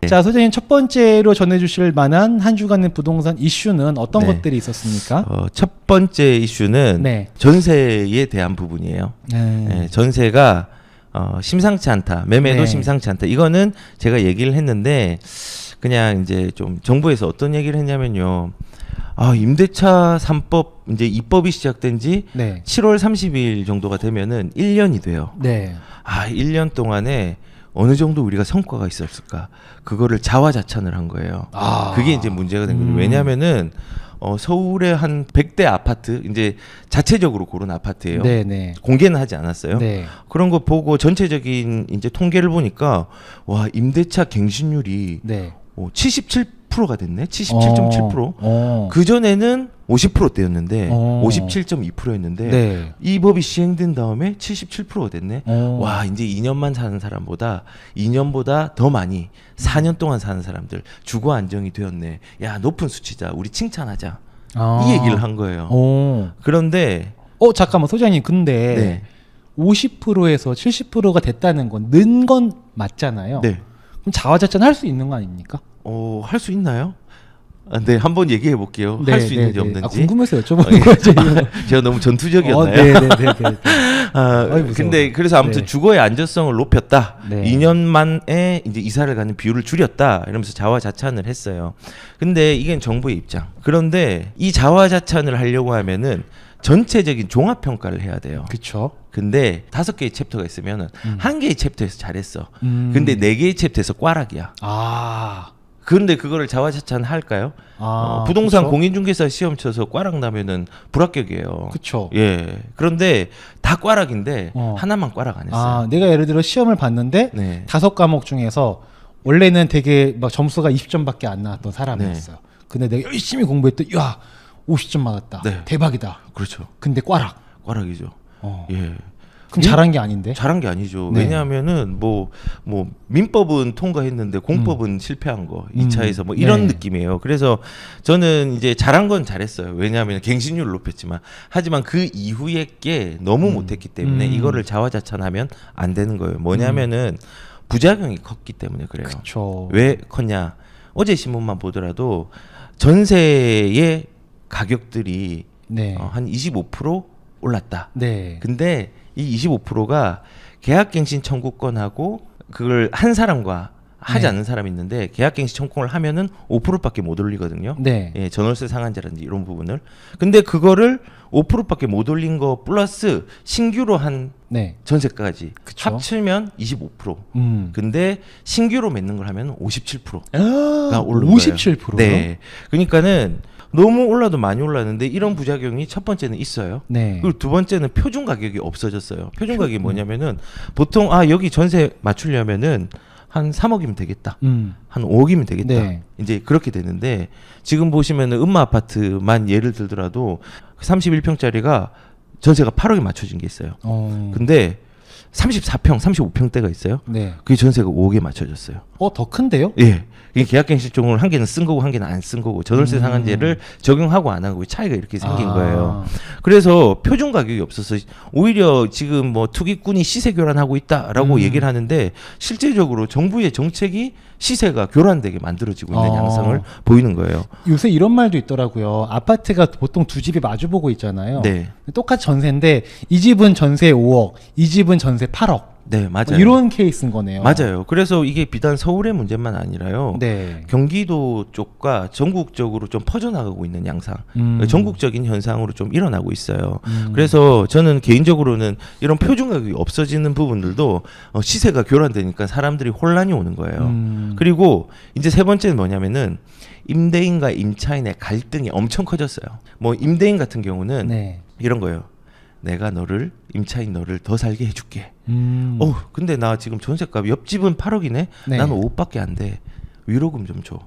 자, 소장님 첫 번째로 전해주실 만한 한 주간의 부동산 이슈는 어떤 것들이 있었습니까? 첫 번째 이슈는 전세에 대한 부분이에요. 전세가 심상치 않다. 매매도 심상치 않다. 이거는 제가 얘기를 했는데 그냥 이제 좀 정부에서 어떤 얘기를 했냐면요. 임대차 3법 이제 입법이 시작된 지 7월 30일 정도가 되면은 1년이 돼요. 1년 동안에 어느 정도 우리가 성과가 있었을까? 그거를 자화자찬을 한 거예요. 그게 이제 문제가 된 거죠. 왜냐면은 서울의 한 100대 아파트 이제 자체적으로 고른 아파트예요. 공개는 하지 않았어요. 그런 거 보고 전체적인 이제 통계를 보니까 와, 임대차 갱신율이 77%가 됐네. 77.7%. 그 전에는 50%대였는데 57.2%였는데 이 법이 시행된 다음에 77%가 됐네. 와, 이제 2년만 사는 사람보다 2년보다 더 많이 4년 동안 사는 사람들 주거 안정이 되었네. 야, 높은 수치자. 우리 칭찬하자. 이 얘기를 한 거예요. 그런데 잠깐만 소장님, 근데 50%에서 70%가 됐다는 건 는 건 맞잖아요. 그럼 자화자찬 할 수 있는 거 아닙니까? 할 수 있나요? 네, 한번 얘기해 볼게요. 할 수 있는지 없는지. 궁금해서 여쭤보는 거죠. 제가 너무 전투적이었나요? 근데 그래서 아무튼 주거의 안전성을 높였다. 2년 만에 이제 이사를 가는 비율을 줄였다. 이러면서 자화자찬을 했어요. 근데 이게 정부의 입장. 그런데 이 자화자찬을 하려고 하면은 전체적인 종합 평가를 해야 돼요. 그렇죠. 근데 5개의 챕터가 있으면은 1개의 챕터에서 잘했어. 근데 4개의 챕터에서 꽈락이야. 그런데 그거를 자화자찬 할까요? 부동산 공인중개사 시험 쳐서 꽈락 나면은 불합격이에요. 그렇죠. 예. 그런데 다 꽈락인데 하나만 꽈락 안 했어요. 내가 예를 들어 시험을 봤는데 5과목 중에서 원래는 되게 막 점수가 20점밖에 안 나왔던 사람이었어요. 근데 내가 열심히 공부했더니 야, 50점 맞았다. 대박이다. 그렇죠. 근데 꽈락이죠. 예. 그럼 잘한 게 아닌데? 잘한 게 아니죠. 왜냐하면은 뭐 민법은 통과했는데 공법은 실패한 거 2차에서 뭐 이런 느낌이에요. 그래서 저는 이제 잘한 건 잘했어요. 왜냐하면 갱신율을 높였지만 하지만 그 이후에 게 너무 못했기 때문에 이거를 자화자찬하면 안 되는 거예요. 뭐냐면은 부작용이 컸기 때문에 그래요. 왜 컸냐? 어제 신문만 보더라도 전세의 가격들이 한 25% 올랐다. 근데 이 25%가 계약갱신 청구권하고 그걸 한 사람과 하지 않는 사람이 있는데 계약갱신 청구권을 하면은 5%밖에 못 올리거든요. 예, 전월세 상한제라든지 이런 부분을. 근데 그거를 5%밖에 못 올린 거 플러스 신규로 한 전세까지 합치면 25%. 근데 신규로 맺는 걸 하면 57%가 오른 거예요. 57%요? 네. 그러니까는 너무 올라도 많이 올랐는데 이런 부작용이 첫 번째는 있어요. 그리고 두 번째는 표준 가격이 없어졌어요. 표준 가격이 뭐냐면은 보통 여기 전세 맞추려면은 한 3억이면 되겠다. 한 5억이면 되겠다. 이제 그렇게 되는데 지금 보시면은 음마 아파트만 예를 들더라도 31평짜리가 전세가 8억에 맞춰진 게 있어요. 근데 34평, 35평대가 있어요. 그게 전세가 5억에 맞춰졌어요. 더 큰데요? 예. 이게 계약갱신 쪽으로 한 개는 쓴 거고 한 개는 안 쓴 거고 전월세 상한제를 적용하고 안 하고 차이가 이렇게 생긴 거예요. 그래서 표준 가격이 없어서 오히려 지금 뭐 투기꾼이 시세 교란하고 있다라고 얘기를 하는데 실제적으로 정부의 정책이 시세가 교란되게 만들어지고 있는 양상을 보이는 거예요. 요새 이런 말도 있더라고요. 아파트가 보통 두 집이 마주보고 있잖아요. 똑같이 전세인데 이 집은 전세 5억, 이 집은 전세 8억. 네, 맞아요. 이런 케이스인 거네요. 맞아요. 그래서 이게 비단 서울의 문제만 아니라요. 경기도 쪽과 전국적으로 좀 퍼져나가고 있는 양상, 전국적인 현상으로 좀 일어나고 있어요. 그래서 저는 개인적으로는 이런 표준 가격이 없어지는 부분들도 시세가 교란되니까 사람들이 혼란이 오는 거예요. 그리고 이제 세 번째는 뭐냐면은 임대인과 임차인의 갈등이 엄청 커졌어요. 뭐 임대인 같은 경우는 이런 거예요. 내가 임차인 너를 더 살게 해줄게. 근데 나 지금 전세값 옆집은 8억이네. 나는 5억밖에 안 돼. 위로금 좀 줘.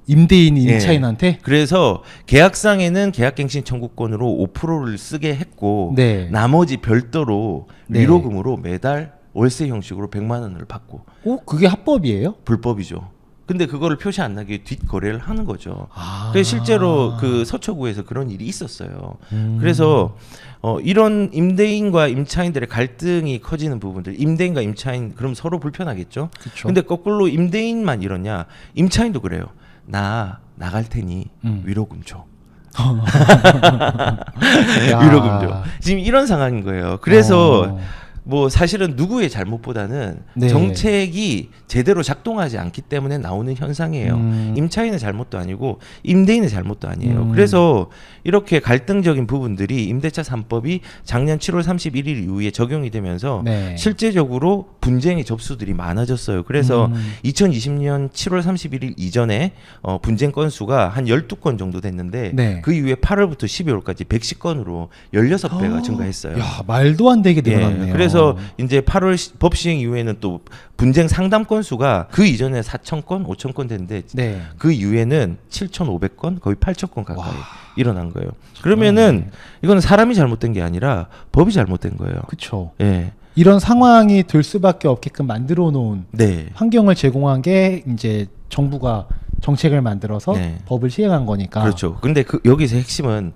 임대인이 임차인한테? 그래서 계약상에는 계약갱신 청구권으로 5%를 쓰게 했고 나머지 별도로 위로금으로 매달 월세 형식으로 100만 원을 받고. 그게 합법이에요? 불법이죠. 근데 그거를 표시 안 나게 뒷거래를 하는 거죠. 그래서 실제로 그 서초구에서 그런 일이 있었어요. 그래서 이런 임대인과 임차인들의 갈등이 커지는 부분들, 임대인과 임차인 그럼 서로 불편하겠죠. 그쵸. 근데 거꾸로 임대인만 이러냐? 임차인도 그래요. 나 나갈 테니 위로금 줘. 위로금 줘. 지금 이런 상황인 거예요. 그래서 뭐 사실은 누구의 잘못보다는 네. 정책이 제대로 작동하지 않기 때문에 나오는 현상이에요. 임차인의 잘못도 아니고 임대인의 잘못도 아니에요. 그래서 이렇게 갈등적인 부분들이 임대차 3법이 작년 7월 31일 이후에 적용이 되면서 네. 실제적으로 분쟁의 접수들이 많아졌어요. 그래서 2020년 7월 31일 이전에 분쟁 건수가 한 12건 정도 됐는데 네. 그 이후에 8월부터 12월까지 110건으로 16배가 증가했어요. 야, 말도 안 되게 늘어났네요. 네. 그래서 이제 8월 법 시행 이후에는 또 분쟁 상담 건수가 그 이전에 4,000건, 5,000건 됐는데 네. 그 이후에는 7,500건, 거의 8,000건 가까이 와. 일어난 거예요. 그러면은 이거는 사람이 잘못된 게 아니라 법이 잘못된 거예요. 그렇죠. 예. 이런 상황이 될 수밖에 없게끔 만들어 놓은 네. 환경을 제공한 게 이제 정부가 정책을 만들어서 네. 법을 시행한 거니까. 그렇죠. 근데 여기서 핵심은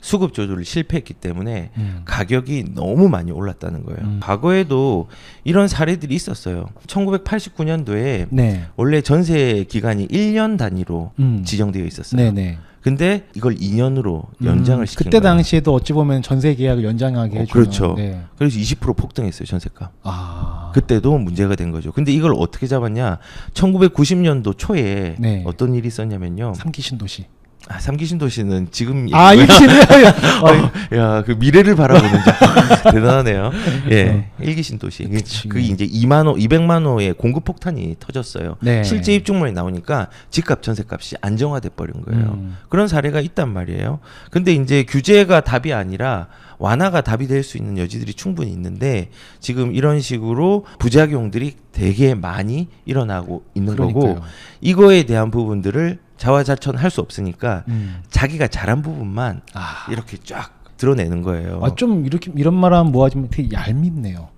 수급 조절을 실패했기 때문에 가격이 너무 많이 올랐다는 거예요. 과거에도 이런 사례들이 있었어요. 1989년도에 네. 원래 전세 기간이 1년 단위로 지정되어 있었어요. 네네. 근데 이걸 2년으로 연장을 시킨 그때 거예요. 당시에도 어찌 보면 전세 계약을 연장하게 해주는 그렇죠. 네. 그래서 20% 폭등했어요, 전세가. 그때도 문제가 된 거죠. 근데 이걸 어떻게 잡았냐? 1990년도 초에 네. 어떤 일이 있었냐면요. 3기 신도시. 3기 신도시는 지금 야, 그 미래를 바라보는 대단하네요. 예. 1기 신도시. 그 이제 200만 호의 공급 폭탄이 터졌어요. 네. 실제 입주물이 나오니까 집값 전세값이 안정화돼 버린 거예요. 그런 사례가 있단 말이에요. 근데 이제 규제가 답이 아니라 완화가 답이 될 수 있는 여지들이 충분히 있는데 지금 이런 식으로 부작용들이 되게 많이 일어나고 있는 거고 이거에 대한 부분들을 자화자찬할 수 없으니까 자기가 잘한 부분만 이렇게 쫙 드러내는 거예요. 좀 이렇게 이런 말하면 뭐하지만 되게 얄밉네요.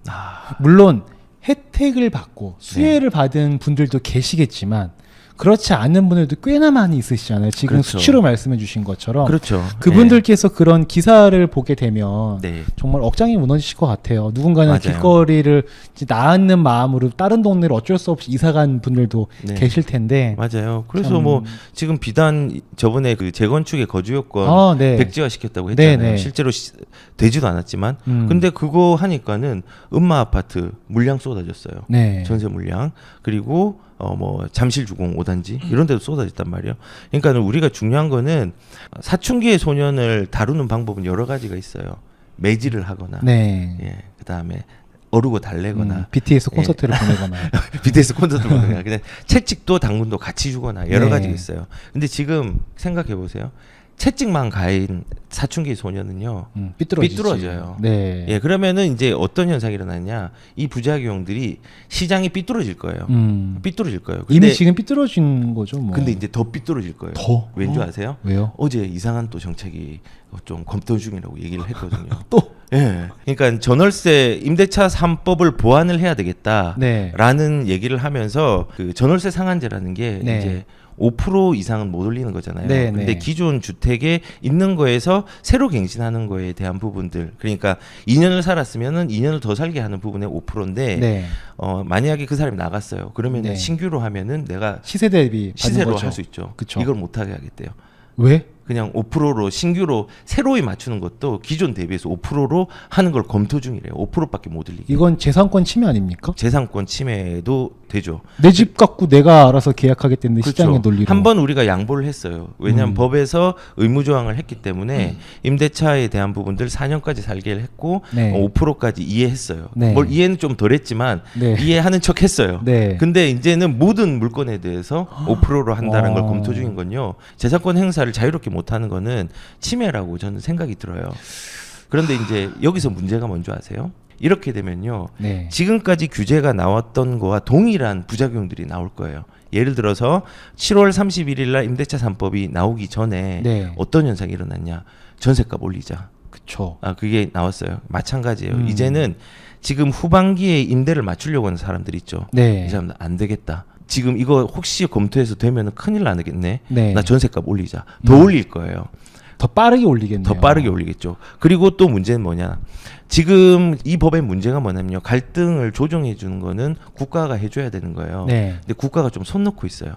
물론 혜택을 받고 수혜를 네. 받은 분들도 계시겠지만 그렇지 않은 분들도 꽤나 많이 있으시잖아요. 지금 그렇죠. 수치로 말씀해 주신 것처럼 그렇죠. 그분들께서 네. 그런 기사를 보게 되면 네. 정말 억장이 무너지실 것 같아요. 누군가는 맞아요. 길거리를 나앉는 마음으로 다른 동네로 어쩔 수 없이 이사간 분들도 네. 계실 텐데 맞아요. 그래서 뭐 지금 비단 저번에 그 재건축의 거주 요건 네. 백지화 시켰다고 했잖아요. 네네. 실제로 되지도 않았지만 근데 그거 하니까는 음마 아파트 물량 쏟아졌어요. 네. 전세 물량 그리고 뭐 잠실주공 5단지 이런 데도 쏟아졌단 말이에요. 그러니까 우리가 중요한 거는 사춘기의 소년을 다루는 방법은 여러 가지가 있어요. 매질을 하거나 네. 예, 그다음에 어르고 달래거나 BTS 콘서트를 보내거나 BTS 콘서트를 보내거나 그냥 채찍도 당근도 같이 주거나 여러 네. 가지가 있어요. 근데 지금 생각해 보세요. 채찍만 가인 사춘기 소년은요 삐뚤어져요. 네. 예, 그러면은 이제 어떤 현상이 일어나냐? 이 부작용들이 시장이 삐뚤어질 거예요. 삐뚤어질 거예요. 이미 지금 삐뚤어진 거죠. 뭐. 근데 이제 더 삐뚤어질 거예요. 더? 왠지 아세요? 왜요? 어제 이상한 또 정책이 좀 검토 중이라고 얘기를 했거든요. 또? 예. 그러니까 전월세 임대차 3법을 보완을 해야 되겠다라는 네. 얘기를 하면서 그 전월세 상한제라는 게 네. 이제 5% 이상은 못 올리는 거잖아요. 네, 근데 네. 기존 주택에 있는 거에서 새로 갱신하는 거에 대한 부분들, 그러니까 2년을 살았으면은 2년을 더 살게 하는 부분의 5%인데 네. 만약에 그 사람이 나갔어요. 그러면은 네. 신규로 하면은 내가 시세 대비 시세로 할 수 있죠. 그쵸. 이걸 못 하게 하겠대요. 왜? 그냥 5%로 신규로 새로이 맞추는 것도 기존 대비해서 5%로 하는 걸 검토 중이래요. 5%밖에 못 올리게. 이건 재산권 침해 아닙니까? 재산권 침해도 되죠. 내 집 갖고 내가 알아서 계약하겠다는데 그렇죠. 시장의 논리로. 한번 우리가 양보를 했어요. 왜냐하면 법에서 의무 조항을 했기 때문에 임대차에 대한 부분들 4년까지 살게 했고 네. 5%까지 이해했어요. 네. 뭘 이해는 좀 덜했지만 네. 이해하는 척했어요. 네. 근데 이제는 모든 물건에 대해서 5%로 한다는 걸 검토 중인 건요. 재산권 행사를 자유롭게 못하는 거는 침해라고 저는 생각이 들어요. 그런데 이제 여기서 문제가 뭔지 아세요? 이렇게 되면요. 네. 지금까지 규제가 나왔던 거와 동일한 부작용들이 나올 거예요. 예를 들어서 7월 31일 날 임대차 3법이 나오기 전에 네. 어떤 현상이 일어났냐. 전세값 올리자. 그쵸. 그게 나왔어요. 마찬가지예요. 이제는 지금 후반기에 임대를 맞추려고 하는 사람들 있죠. 네. 이 사람들 안 되겠다. 지금 이거 혹시 검토해서 되면 큰일 나겠네. 네. 나 전세값 올리자. 더 올릴 거예요. 더 빠르게 올리겠네요. 더 빠르게 올리겠죠. 그리고 또 문제는 뭐냐. 지금 이 법의 문제가 뭐냐면요. 갈등을 조정해 주는 거는 국가가 해줘야 되는 거예요. 네. 근데 국가가 좀 손 놓고 있어요.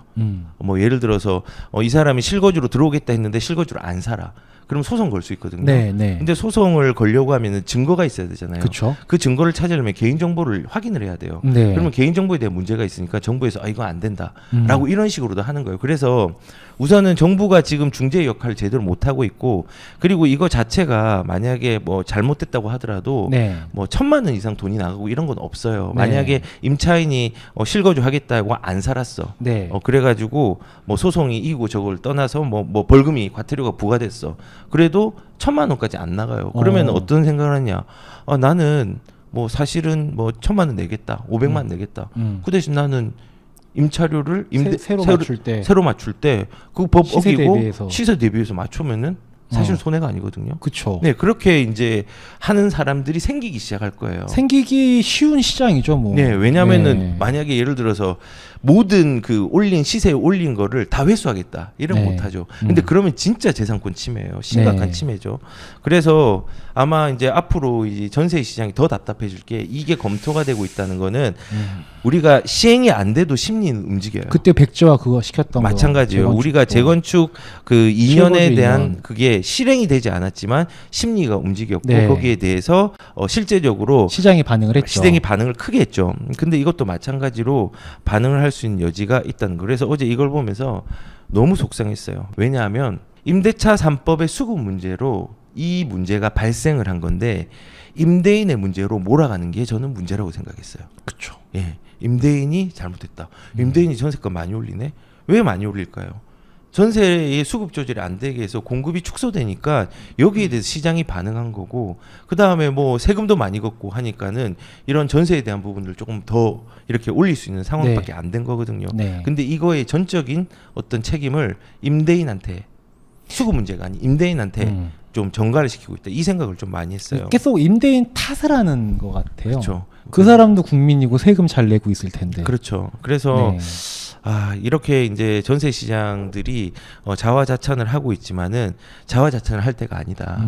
뭐 예를 들어서 이 사람이 실거주로 들어오겠다 했는데 실거주로 안 살아. 그럼 소송 걸 수 있거든요. 네, 네. 근데 소송을 걸려고 하면은 증거가 있어야 되잖아요. 그쵸. 그 증거를 찾으려면 개인정보를 확인을 해야 돼요. 네. 그러면 개인정보에 대한 문제가 있으니까 정부에서 이거 안 된다라고 이런 식으로도 하는 거예요. 그래서 우선은 정부가 지금 중재 역할을 제대로 못 하고 있고, 그리고 이거 자체가 만약에 뭐 잘못됐다고 하더라도 네. 뭐 1,000만 원 이상 돈이 나가고 이런 건 없어요. 네. 만약에 임차인이 실거주 하겠다고 안 살았어. 네. 그래가지고 뭐 소송이 이기고 저걸 떠나서 뭐 벌금이 과태료가 부과됐어. 그래도 1,000만 원까지 안 나가요. 그러면 어떤 생각을 하냐? 나는 뭐 사실은 뭐 1,000만 원 내겠다, 500만 원 내겠다. 그 대신 나는 임차료를 새로 맞출 때 그 법 어기고 시세 대비해서 맞추면은 사실 손해가 아니거든요. 그렇죠. 네, 그렇게 이제 하는 사람들이 생기기 시작할 거예요. 생기기 쉬운 시장이죠, 뭐. 네, 왜냐하면은 만약에 예를 들어서 모든 그 올린 시세에 올린 거를 다 회수하겠다 이런 못 하죠. 근데 그러면 진짜 재산권 침해예요. 심각한 침해죠. 그래서 아마 이제 앞으로 이 전세 시장이 더 답답해질 게, 이게 검토가 되고 있다는 거는 우리가 시행이 안 돼도 심리는 움직여요. 그때 백지화 그거 시켰던 거 마찬가지예요. 우리가 재건축 그 2년에 대한 그게 실행이 되지 않았지만 심리가 움직였고, 거기에 대해서 실제적으로 시장이 반응을 했죠. 시장이 반응을 크게 했죠. 근데 이것도 마찬가지로 반응을 할 수 있는 여지가 있다는 거. 그래서 어제 이걸 보면서 너무 속상했어요. 왜냐하면 임대차 3법의 수급 문제로 이 문제가 발생을 한 건데, 임대인의 문제로 몰아가는 게 저는 문제라고 생각했어요. 그렇죠. 예, 임대인이 잘못했다. 임대인이 전세가 많이 올리네. 왜 많이 올릴까요? 전세의 수급 조절이 안 되게 해서 공급이 축소되니까 여기에 대해서 시장이 반응한 거고, 그 다음에 뭐 세금도 많이 걷고 하니까는 이런 전세에 대한 부분들 조금 더 이렇게 올릴 수 있는 상황밖에 안 된 거거든요. 근데 이거의 전적인 어떤 책임을 임대인한테, 수급 문제가 아닌 임대인한테 좀 전가를 시키고 있다. 이 생각을 좀 많이 했어요. 계속 임대인 탓을 하는 것 같아요. 그렇죠. 그 사람도 국민이고 세금 잘 내고 있을 텐데. 그렇죠. 그래서 이렇게 이제 전세 시장들이 자화자찬을 하고 있지만은 자화자찬을 할 때가 아니다.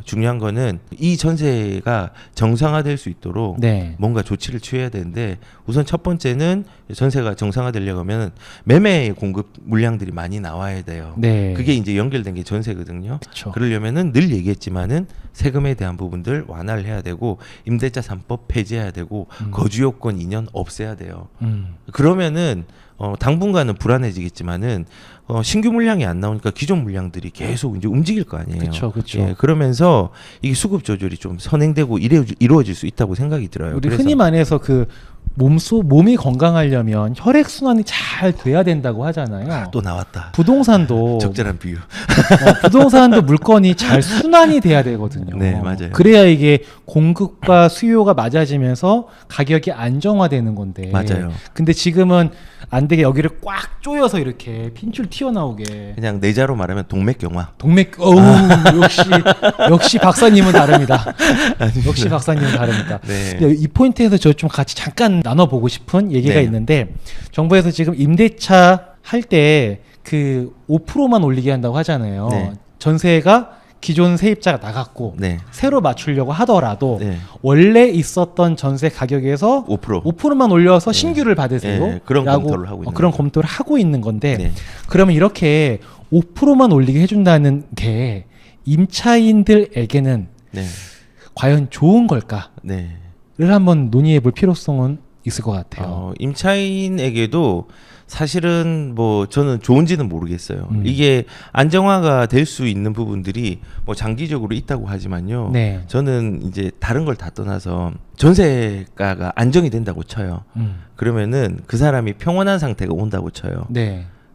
중요한 거는 이 전세가 정상화될 수 있도록 뭔가 조치를 취해야 되는데, 우선 첫 번째는 전세가 정상화되려고 하면 매매 공급 물량들이 많이 나와야 돼요. 그게 이제 연결된 게 전세거든요. 그쵸. 그러려면은 늘 얘기했지만은 세금에 대한 부분들 완화를 해야 되고, 임대차 3법 폐지해야 되고, 거주 요건 2년 없애야 돼요. 그러면은 당분간은 불안해지겠지만은 신규 물량이 안 나오니까 기존 물량들이 계속 이제 움직일 거 아니에요. 그렇죠. 예, 그러면서 이게 수급 조절이 좀 선행되고 이루어질 수 있다고 생각이 들어요. 우리 흔히 말해서 그 몸이 건강하려면 혈액 순환이 잘 돼야 된다고 하잖아요. 또 나왔다. 부동산도 적절한 비유. 부동산도 물건이 잘 순환이 돼야 되거든요. 네, 맞아요. 그래야 이게 공급과 수요가 맞아지면서 가격이 안정화되는 건데. 맞아요. 근데 지금은 안 되게 여기를 꽉 조여서 이렇게 핀줄 튀어나오게. 그냥 내자로 말하면 동맥경화. 역시 박사님은 다릅니다. 역시 박사님은 다릅니다. 이 포인트에서 저 좀 같이 잠깐 나눠보고 싶은 얘기가 있는데, 정부에서 지금 임대차 할 때 그 5%만 올리게 한다고 하잖아요. 전세가 기존 세입자가 나갔고 새로 맞추려고 하더라도 원래 있었던 전세 가격에서 5%만 올려서 신규를 받으세요. 그런 검토를 하고 있는 그런 검토를 하고 있는 건데, 그러면 이렇게 5%만 올리게 해준다는 게 임차인들에게는 과연 좋은 걸까? 를 한번 논의해 볼 필요성은 있을 것 같아요. 임차인에게도 사실은 뭐 저는 좋은지는 모르겠어요. 이게 안정화가 될 수 있는 부분들이 뭐 장기적으로 있다고 하지만요. 저는 이제 다른 걸 다 떠나서 전세가가 안정이 된다고 쳐요. 그러면은 그 사람이 평온한 상태가 온다고 쳐요.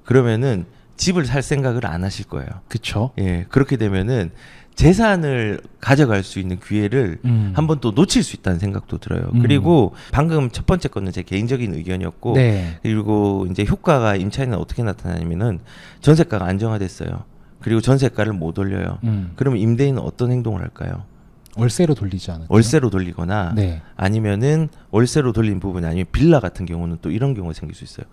그러면은 집을 살 생각을 안 하실 거예요. 그렇죠. 예, 그렇게 되면은 재산을 가져갈 수 있는 기회를 한번 또 놓칠 수 있다는 생각도 들어요. 그리고 방금 첫 번째 거는 제 개인적인 의견이었고, 그리고 이제 효과가 임차인은 어떻게 나타나냐면은 전세가가 안정화됐어요. 그리고 전세가를 못 올려요. 그러면 임대인은 어떤 행동을 할까요? 월세로 돌리지 않을까요? 월세로 돌리거나 아니면은 월세로 돌린 부분이 아니면 빌라 같은 경우는 또 이런 경우가 생길 수 있어요.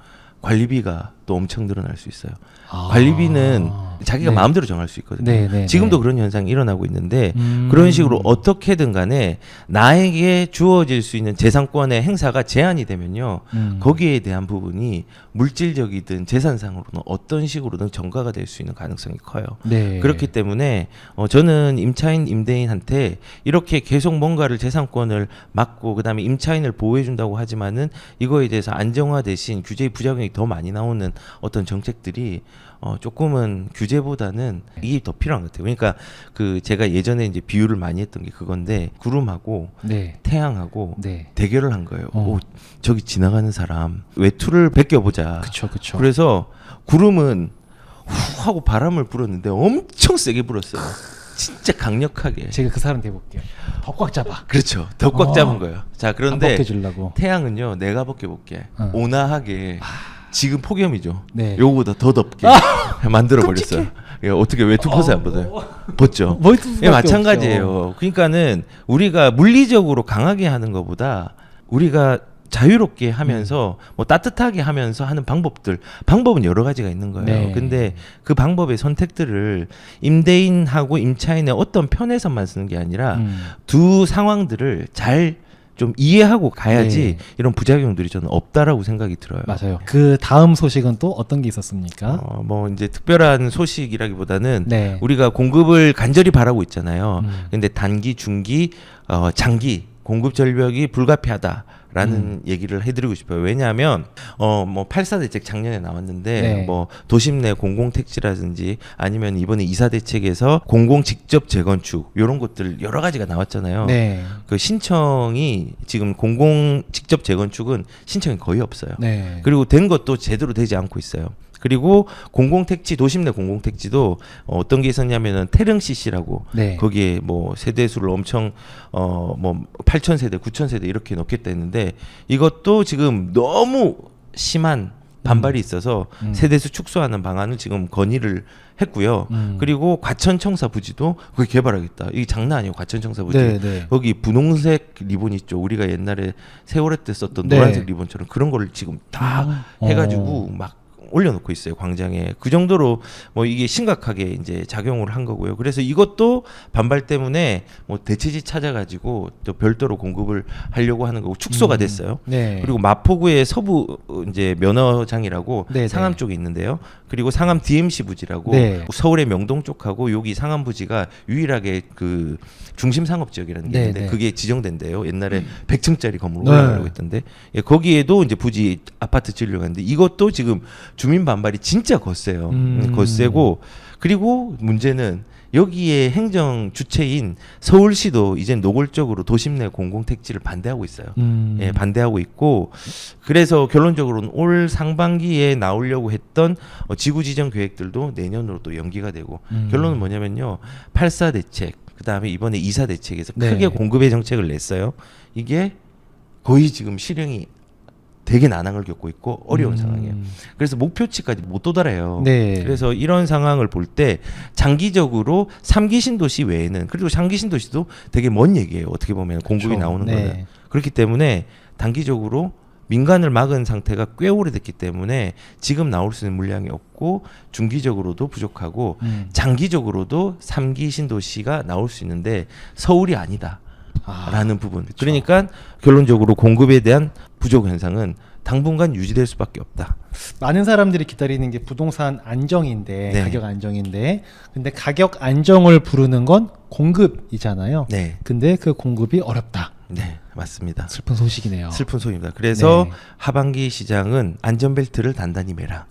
관리비가 또 엄청 늘어날 수 있어요. 관리비는 자기가 마음대로 정할 수 있거든요. 지금도 그런 현상이 일어나고 있는데 그런 식으로 어떻게든 간에 나에게 주어질 수 있는 재산권의 행사가 제한이 되면요. 거기에 대한 부분이 물질적이든 재산상으로는 어떤 식으로든 전가가 될 수 있는 가능성이 커요. 그렇기 때문에 저는 임차인, 임대인한테 이렇게 계속 뭔가를 재산권을 막고 그다음에 임차인을 보호해준다고 하지만은 이거에 대해서 안정화 대신 규제의 부작용이 더 많이 나오는 어떤 정책들이 조금은 규제보다는 이게 더 필요한 것 같아요. 그러니까 그 제가 예전에 이제 비유를 많이 했던 게 그건데 구름하고 태양하고 대결을 한 거예요. 오, 저기 지나가는 사람 외투를 벗겨보자. 그쵸. 그래서 구름은 후 하고 바람을 불었는데 엄청 세게 불었어요. 진짜 강력하게. 제가 그 사람 돼볼게요. 더 꽉 잡아. 그렇죠. 더 꽉 잡은 거예요. 자, 그런데 벗겨주려고. 태양은요, 내가 벗겨볼게. 온화하게. 지금 폭염이죠. 요거보다 더 덥게 만들어 버렸어요. 예, 어떻게 외투 벗어요, 안 벗어요? 벗죠. 예, 마찬가지예요. 그러니까는 우리가 물리적으로 강하게 하는 것보다 우리가 자유롭게 하면서 뭐 따뜻하게 하면서 하는 방법은 여러 가지가 있는 거예요. 근데 그 방법의 선택들을 임대인하고 임차인의 어떤 편에서만 쓰는 게 아니라 두 상황들을 잘 좀 이해하고 가야지 이런 부작용들이 저는 없다라고 생각이 들어요. 맞아요. 그 다음 소식은 또 어떤 게 있었습니까? 뭐 이제 특별한 소식이라기보다는 우리가 공급을 간절히 바라고 있잖아요. 근데 단기, 중기, 장기 공급 절벽이 불가피하다라는 얘기를 해드리고 싶어요. 왜냐하면 뭐 8.4 대책 작년에 나왔는데 뭐 도심 내 공공택지라든지 아니면 이번에 2.4 대책에서 공공 직접 재건축 이런 것들 여러 가지가 나왔잖아요. 그 신청이 지금 공공 직접 재건축은 신청이 거의 없어요. 그리고 된 것도 제대로 되지 않고 있어요. 그리고 공공택지, 도심 내 공공택지도 어떤 게 있었냐면은 태릉 CC라고 거기에 뭐 세대수를 엄청 뭐 8,000세대, 9,000세대 이렇게 넣겠다 했는데 이것도 지금 너무 심한 반발이 있어서 세대수 축소하는 방안을 지금 건의를 했고요. 그리고 과천청사 부지도 거기 개발하겠다. 이게 장난 아니에요. 과천청사 부지. 거기 분홍색 리본 있죠. 우리가 옛날에 세월호 때 썼던 노란색 리본처럼 그런 거를 지금 다 해가지고 막 올려놓고 있어요. 광장에. 그 정도로 뭐 이게 심각하게 이제 작용을 한 거고요. 그래서 이것도 반발 때문에 뭐 대체지 찾아가지고 또 별도로 공급을 하려고 하는 거고 축소가 됐어요. 그리고 마포구의 서부 이제 면허장이라고 상암 쪽에 있는데요. 그리고 상암 DMC 부지라고 서울의 명동 쪽하고 여기 상암 부지가 유일하게 그 중심 상업 지역이라는 게 있는데 그게 지정된대요. 옛날에 100층짜리 건물 올라가려고 했던데 거기에도 이제 부지 아파트 지으려고 하는데 이것도 지금 주민 반발이 진짜 거세요. 거세고 그리고 문제는 여기에 행정 주체인 서울시도 이제 노골적으로 도심 내 공공택지를 반대하고 있어요. 반대하고 있고 그래서 결론적으로는 올 상반기에 나오려고 했던 지구지정 계획들도 내년으로 또 연기가 되고 결론은 뭐냐면요. 8.4 대책 그다음에 이번에 2.4 대책에서 크게 공급의 정책을 냈어요. 이게 거의 지금 실행이 되게 난항을 겪고 있고 어려운 상황이에요. 그래서 목표치까지 못 도달해요. 그래서 이런 상황을 볼 때 장기적으로 3기 신도시 외에는 그리고 3기 신도시도 되게 먼 얘기예요. 어떻게 보면 공급이 나오는 거는. 그렇기 때문에 단기적으로 민간을 막은 상태가 꽤 오래됐기 때문에 지금 나올 수 있는 물량이 없고 중기적으로도 부족하고 장기적으로도 3기 신도시가 나올 수 있는데 서울이 아니다. 라는 부분. 그러니까 결론적으로 공급에 대한 부족 현상은 당분간 유지될 수밖에 없다. 많은 사람들이 기다리는 게 부동산 안정인데 가격 안정인데 근데 가격 안정을 부르는 건 공급이잖아요. 근데 그 공급이 어렵다. 네, 맞습니다. 슬픈 소식이네요. 슬픈 소식입니다. 그래서 하반기 시장은 안전벨트를 단단히 매라.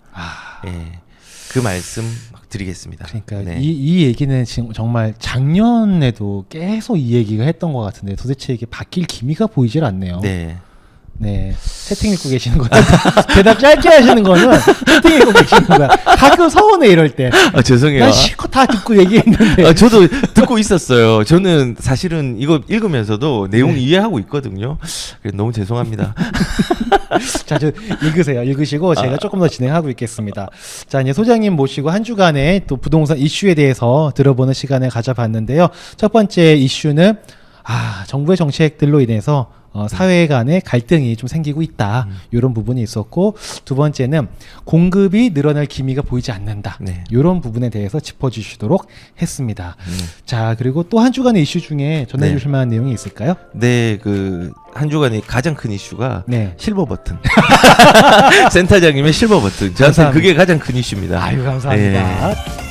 그 말씀 드리겠습니다. 그러니까 이 얘기는 지금 정말 작년에도 계속 이 얘기가 했던 것 같은데 도대체 이게 바뀔 기미가 보이질 않네요. 채팅 읽고 계시는 거야. 대답 짧게 하시는 거는 채팅 읽고 계시는 거야. 가끔 서운해 이럴 때. 죄송해요. 난 실컷 다 듣고 얘기했는데. 저도 듣고 있었어요. 저는 사실은 이거 읽으면서도 내용 이해하고 있거든요. 너무 죄송합니다. 자, 저 읽으세요. 읽으시고 제가 조금 더 진행하고 있겠습니다. 자, 이제 소장님 모시고 한 주간의 또 부동산 이슈에 대해서 들어보는 시간을 가져봤는데요. 첫 번째 이슈는 정부의 정책들로 인해서 사회 간의 갈등이 좀 생기고 있다. 이런 부분이 있었고, 두 번째는 공급이 늘어날 기미가 보이지 않는다. 네. 이런 부분에 대해서 짚어주시도록 했습니다. 자, 그리고 또 한 주간의 이슈 중에 전해주실 만한 내용이 있을까요? 네, 그 한 주간의 가장 큰 이슈가 네. 실버 버튼. 센터장님의 실버 버튼. 저한테 그게 가장 큰 이슈입니다. 아유, 감사합니다. 네.